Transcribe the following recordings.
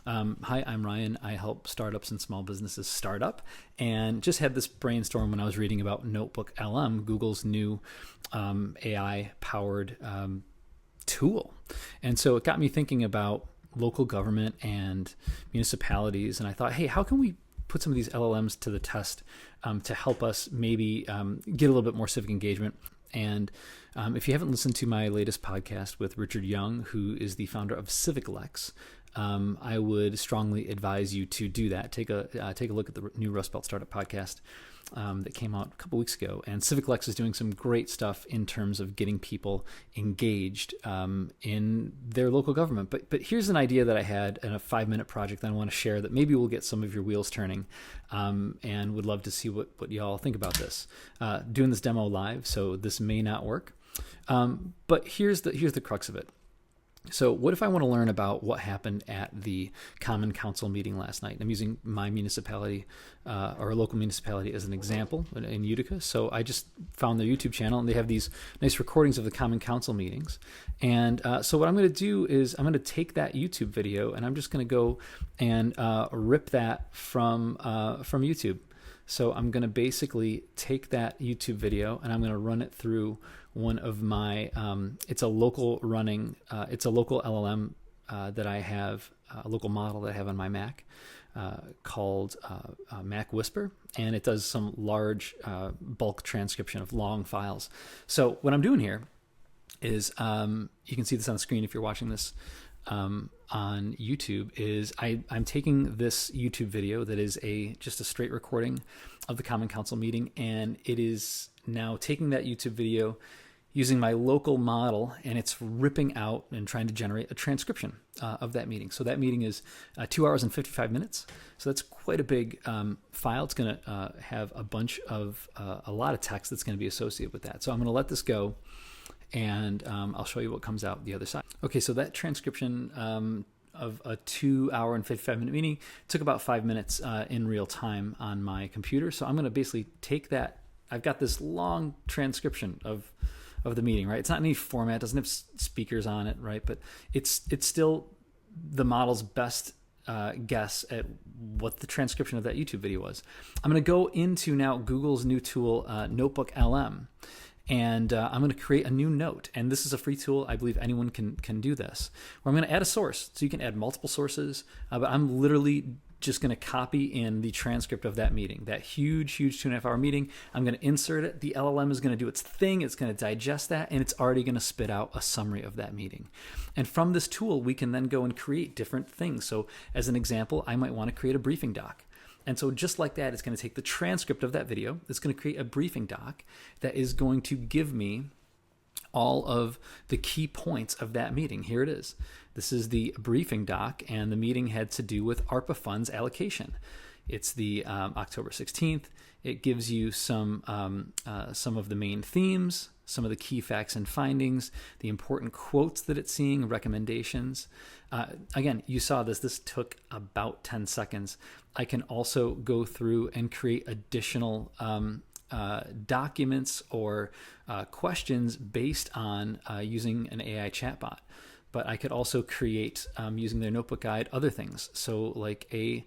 Hi, I'm Ryan. I help startups and small businesses start up, and just had this brainstorm when I was reading about Notebook LM, Google's new AI-powered tool. And so it got me thinking about local government and municipalities. And I thought, hey, how can we put some of these LLMs to the test to help us maybe get a little bit more civic engagement? And if you haven't listened to my latest podcast with Richard Young, who is the founder of Civic, I would strongly advise you to do that. Take a look at the new Rust Belt Startup podcast that came out a couple weeks ago. And Civic is doing some great stuff in terms of getting people engaged in their local government. But here's an idea that I had in a 5-minute project that I want to share that maybe will get some of your wheels turning, and would love to see what y'all think about this. Doing this demo live, so this may not work. But here's the crux of it. So what if I want to learn about what happened at the Common Council meeting last night? I'm using my municipality or a local municipality as an example in Utica. So I just found their YouTube channel, and they have these nice recordings of the Common Council meetings. And so what I'm going to do is I'm going to take that YouTube video, and I'm just going to go and rip that from YouTube. So I'm going to basically take that YouTube video and I'm going to run it through one of my, it's a local LLM that I have, a local model that I have on my Mac called Mac Whisper. And it does some large bulk transcription of long files. So what I'm doing here is, you can see this on the screen if you're watching this on YouTube, is I'm taking this YouTube video that is just a straight recording of the Common Council meeting, and it is now taking that YouTube video using my local model, and it's ripping out and trying to generate a transcription of that meeting. So that meeting is 2 hours and 55 minutes. So that's quite a big file. It's going to have a lot of text that's going to be associated with that. So I'm going to let this go, and I'll show you what comes out the other side. Okay, so that transcription of a 2 hour and 55-minute meeting took about 5 minutes in real time on my computer. So I'm going to basically take that. I've got this long transcription of the meeting, right? It's not in any format, doesn't have speakers on it, right? But it's still the model's best guess at what the transcription of that YouTube video was. I'm going to go into now Google's new tool, Notebook LM. And I'm going to create a new note. And this is a free tool. I believe anyone can do this. Where I'm going to add a source. So you can add multiple sources. But I'm literally just going to copy in the transcript of that meeting, that huge 2.5-hour meeting. I'm going to insert it. The LLM is going to do its thing. It's going to digest that, and it's already going to spit out a summary of that meeting. And from this tool, we can then go and create different things. So as an example, I might want to create a briefing doc. And so just like that, it's going to take the transcript of that video. It's going to create a briefing doc that is going to give me all of the key points of that meeting. Here it is. This is the briefing doc, and the meeting had to do with ARPA funds allocation. It's the October 16th. It gives you some of the main themes, some of the key facts and findings, the important quotes that it's seeing, recommendations. Again, you saw this. This took about 10 seconds. I can also go through and create additional documents or questions based on using an AI chatbot. But I could also create, using their notebook guide, other things. So like a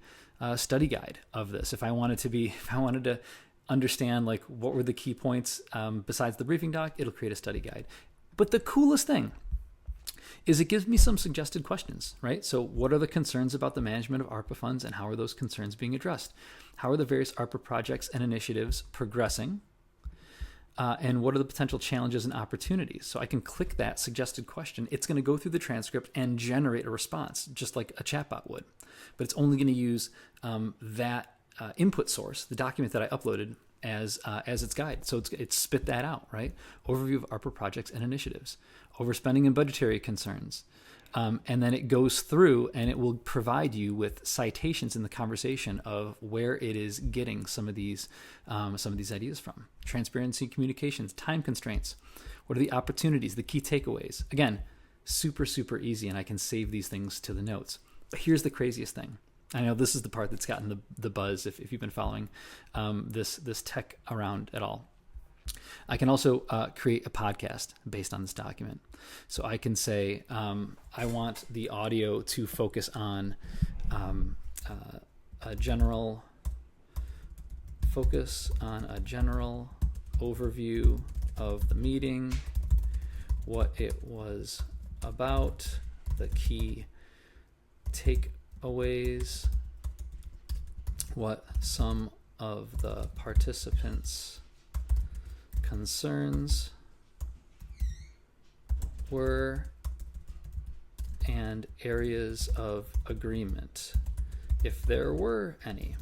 study guide of this. If I wanted to understand like what were the key points besides the briefing doc, it'll create a study guide. But the coolest thing is it gives me some suggested questions, right? So what are the concerns about the management of ARPA funds, and how are those concerns being addressed? How are the various ARPA projects and initiatives progressing? And what are the potential challenges and opportunities? So I can click that suggested question. It's going to go through the transcript and generate a response, just like a chatbot would. But it's only going to use that input source, the document that I uploaded, as its guide. So it's spit that out, right? Overview of ARPA projects and initiatives, overspending and budgetary concerns. And then it goes through and it will provide you with citations in the conversation of where it is getting some of these ideas from. Transparency, communications, time constraints. What are the opportunities, the key takeaways? Again, super easy, and I can save these things to the notes. But here's the craziest thing. I know this is the part that's gotten the buzz if you've been following this tech around at all. I can also create a podcast based on this document. So I can say, I want the audio to focus on a general focus on a general overview of the meeting, what it was about, the key takeaways, what some of the participants' concerns were, and areas of agreement, if there were any.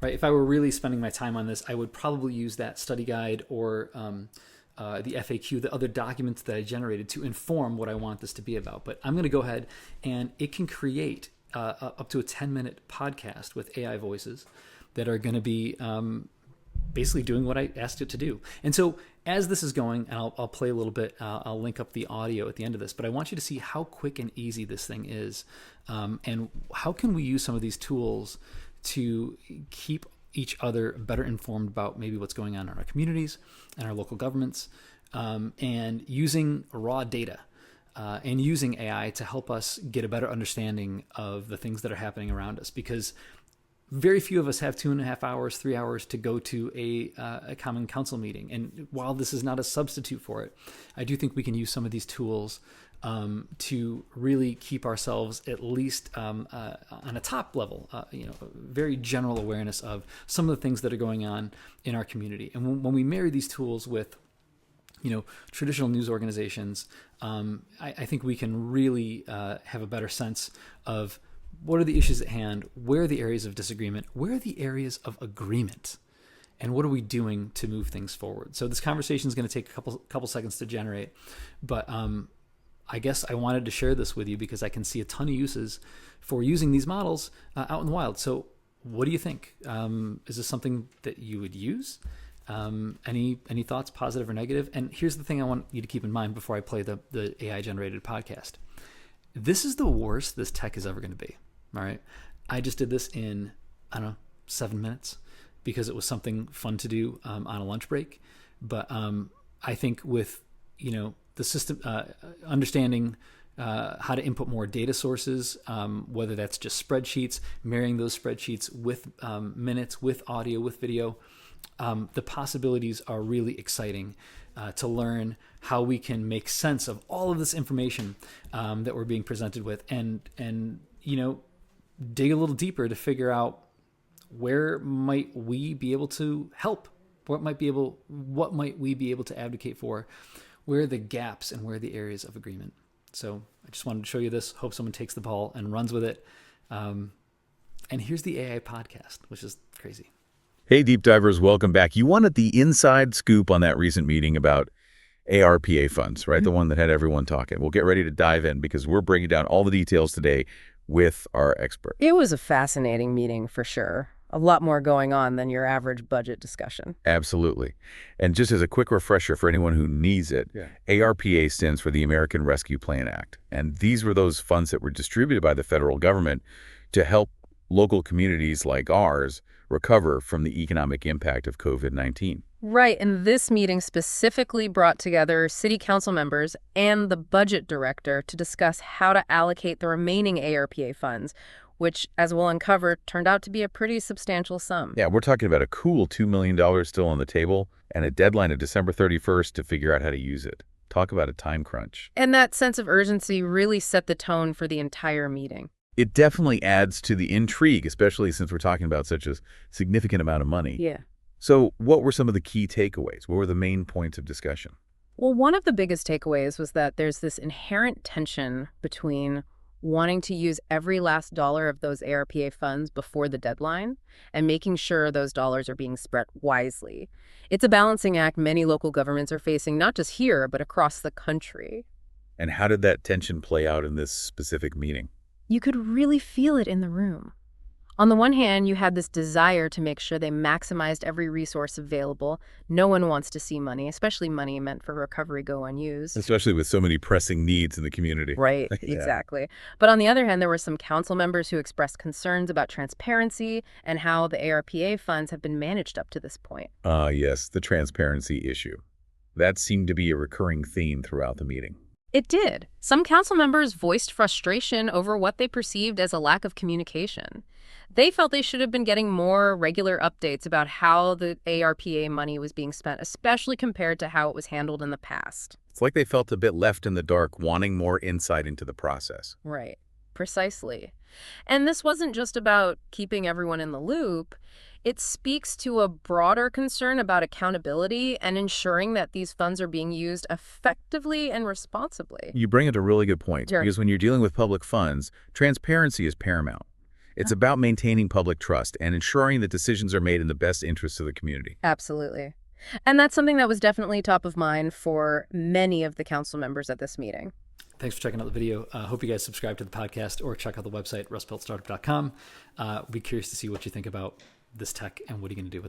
Right? If I were really spending my time on this, I would probably use that study guide or the FAQ, the other documents that I generated to inform what I want this to be about. But I'm going to go ahead and it can create up to a 10-minute podcast with AI voices that are going to be basically doing what I asked it to do. And so as this is going, and I'll play a little bit, I'll link up the audio at the end of this, but I want you to see how quick and easy this thing is, and how can we use some of these tools to keep each other better informed about maybe what's going on in our communities and our local governments, and using raw data and using AI to help us get a better understanding of the things that are happening around us, because very few of us have 2.5 hours, 3 hours to go to a common council meeting. And while this is not a substitute for it, I do think we can use some of these tools to really keep ourselves at least on a top level, very general awareness of some of the things that are going on in our community. And when we marry these tools with traditional news organizations, I think we can really have a better sense of what are the issues at hand, where are the areas of disagreement, where are the areas of agreement, and what are we doing to move things forward. So this conversation is going to take a couple seconds to generate, but I guess I wanted to share this with you because I can see a ton of uses for using these models out in the wild. So what do you think? Is this something that you would use? Any thoughts, positive or negative? And here's the thing I want you to keep in mind before I play the AI generated podcast. This is the worst this tech is ever going to be. All right. I just did this in, 7 minutes because it was something fun to do on a lunch break. But I think with, the system, understanding how to input more data sources, whether that's just spreadsheets, marrying those spreadsheets with minutes, with audio, with video, the possibilities are really exciting to learn how we can make sense of all of this information that we're being presented with, and dig a little deeper to figure out where might we be able to help, what might we be able to advocate for, where are the gaps and where are the areas of agreement. So I just wanted to show you this. Hope someone takes the ball and runs with it. And here's the AI podcast, which is crazy. Hey, deep divers, welcome back. You wanted the inside scoop on that recent meeting about ARPA funds, right? Mm-hmm. The one that had everyone talking. We'll get ready to dive in because we're breaking down all the details today with our expert. It was a fascinating meeting for sure. A lot more going on than your average budget discussion. Absolutely. And just as a quick refresher for anyone who needs it, ARPA stands for the American Rescue Plan Act. And these were those funds that were distributed by the federal government to help local communities like ours recover from the economic impact of COVID-19. Right, and this meeting specifically brought together city council members and the budget director to discuss how to allocate the remaining ARPA funds, which, as we'll uncover, turned out to be a pretty substantial sum. Yeah, we're talking about a cool $2 million still on the table and a deadline of December 31st to figure out how to use it. Talk about a time crunch. And that sense of urgency really set the tone for the entire meeting. It definitely adds to the intrigue, especially since we're talking about such a significant amount of money. Yeah. So what were some of the key takeaways? What were the main points of discussion? Well, one of the biggest takeaways was that there's this inherent tension between wanting to use every last dollar of those ARPA funds before the deadline and making sure those dollars are being spread wisely. It's a balancing act many local governments are facing, not just here, but across the country. And how did that tension play out in this specific meeting? You could really feel it in the room. On the one hand, you had this desire to make sure they maximized every resource available. No one wants to see money, especially money meant for recovery, go unused. Especially with so many pressing needs in the community. Right, Yeah. Exactly. But on the other hand, there were some council members who expressed concerns about transparency and how the ARPA funds have been managed up to this point. Yes, the transparency issue. That seemed to be a recurring theme throughout the meeting. It did. Some council members voiced frustration over what they perceived as a lack of communication. They felt they should have been getting more regular updates about how the ARPA money was being spent, especially compared to how it was handled in the past. It's like they felt a bit left in the dark, wanting more insight into the process. Right. Precisely. And this wasn't just about keeping everyone in the loop. It speaks to a broader concern about accountability and ensuring that these funds are being used effectively and responsibly. You bring up a really good point, Sure. because when you're dealing with public funds, transparency is paramount. It's about maintaining public trust and ensuring that decisions are made in the best interests of the community. Absolutely. And that's something that was definitely top of mind for many of the council members at this meeting. Thanks for checking out the video. Hope you guys subscribe to the podcast or check out the website, rustbeltstartup.com. Be curious to see what you think about this tech and what are you going to do with it.